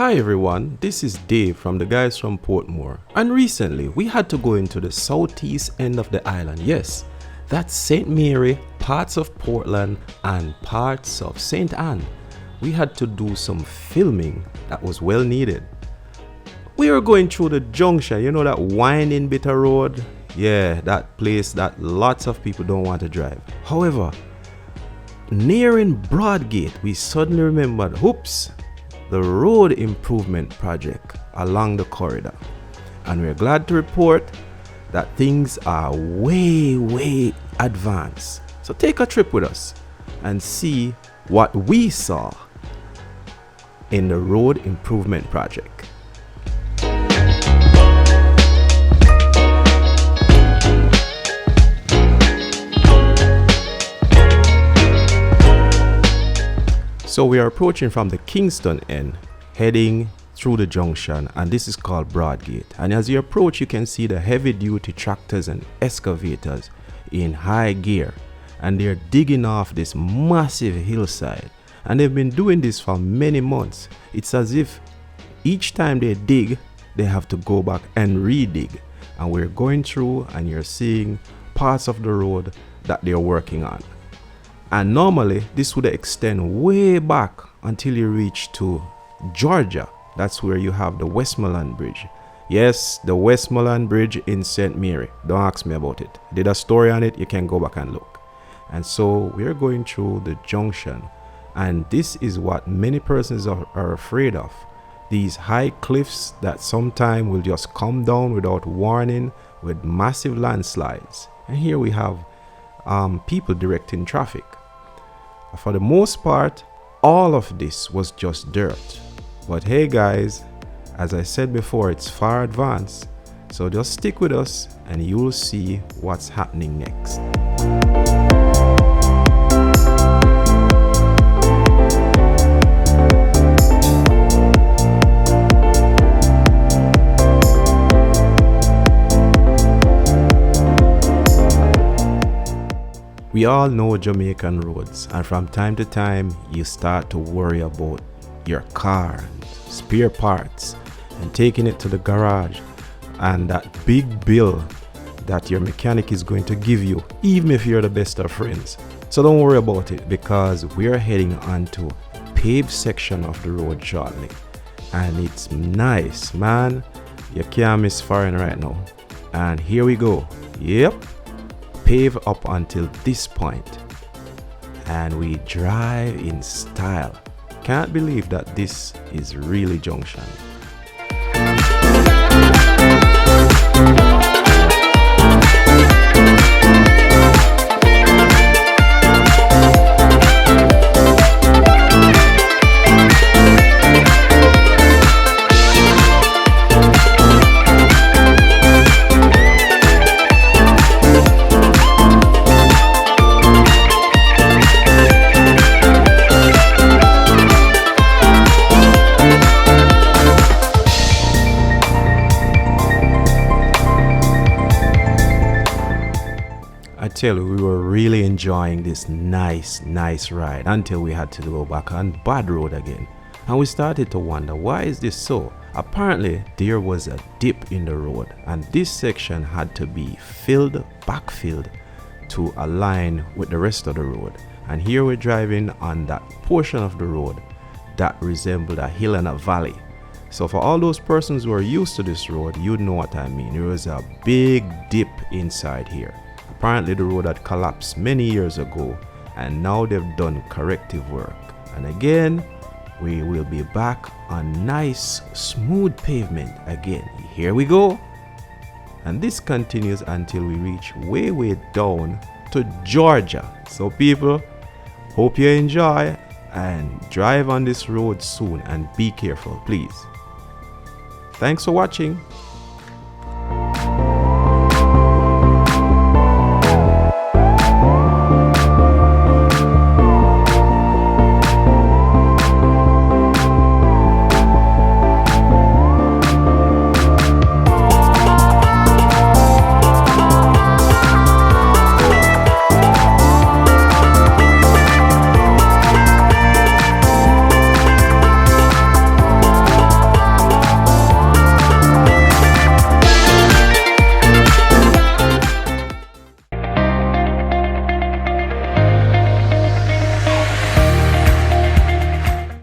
Hi everyone, this is Dave from the guys from Portmore, and recently we had to go into the southeast end of the island. Yes, that's St. Mary, parts of Portland and parts of St. Anne. We had to do some filming that was well needed. We were going through the Junction, you know, that winding bit of road? Yeah, that place that lots of people don't want to drive. However, nearing Broadgate, we suddenly remembered, oops, the road improvement project along the corridor. And we're glad to report that things are way advanced. So take a trip with us and see what we saw in the road improvement project. So we are approaching from the Kingston end, heading through the junction, and this is called Broadgate. And as you approach, you can see the heavy duty tractors and excavators in high gear, and they're digging off this massive hillside, and they've been doing this for many months. It's as if each time they dig, they have to go back and re-dig, and we're going through and you're seeing parts of the road that they're working on. And normally this would extend way back until you reach to Georgia. That's where you have the Westmoreland Bridge. Yes, the Westmoreland Bridge in St. Mary. Don't ask me about it. I did a story on it. You can go back and look. And so we're going through the junction. And this is what many persons are afraid of. These high cliffs that sometime will just come down without warning with massive landslides. And here we have people directing traffic. For the most part, all of this was just dirt. But hey guys, as I said before, it's far advanced. So just stick with us and you'll see what's happening next. We all know Jamaican roads, and from time to time you start to worry about your car and spare parts and taking it to the garage and that big bill that your mechanic is going to give you, even if you're the best of friends. So don't worry about it, because we're heading onto a paved section of the road shortly, and it's nice, man. You can't miss foreign right now. And here we go. Yep, pave up until this point, and we drive in style. Can't believe that this is really Junction. I tell you, we were really enjoying this nice ride until we had to go back on bad road again, and we started to wonder, why is this so? Apparently there was a dip in the road, and this section had to be backfilled to align with the rest of the road. And here we're driving on that portion of the road that resembled a hill and a valley. So for all those persons who are used to this road, you'd know what I mean. There was a big dip inside here. Apparently the road had collapsed many years ago, and now they've done corrective work. And again, we will be back on nice smooth pavement again. Here we go. And this continues until we reach way down to Georgia. So people, hope you enjoy and drive on this road soon, and be careful, please. Thanks for watching.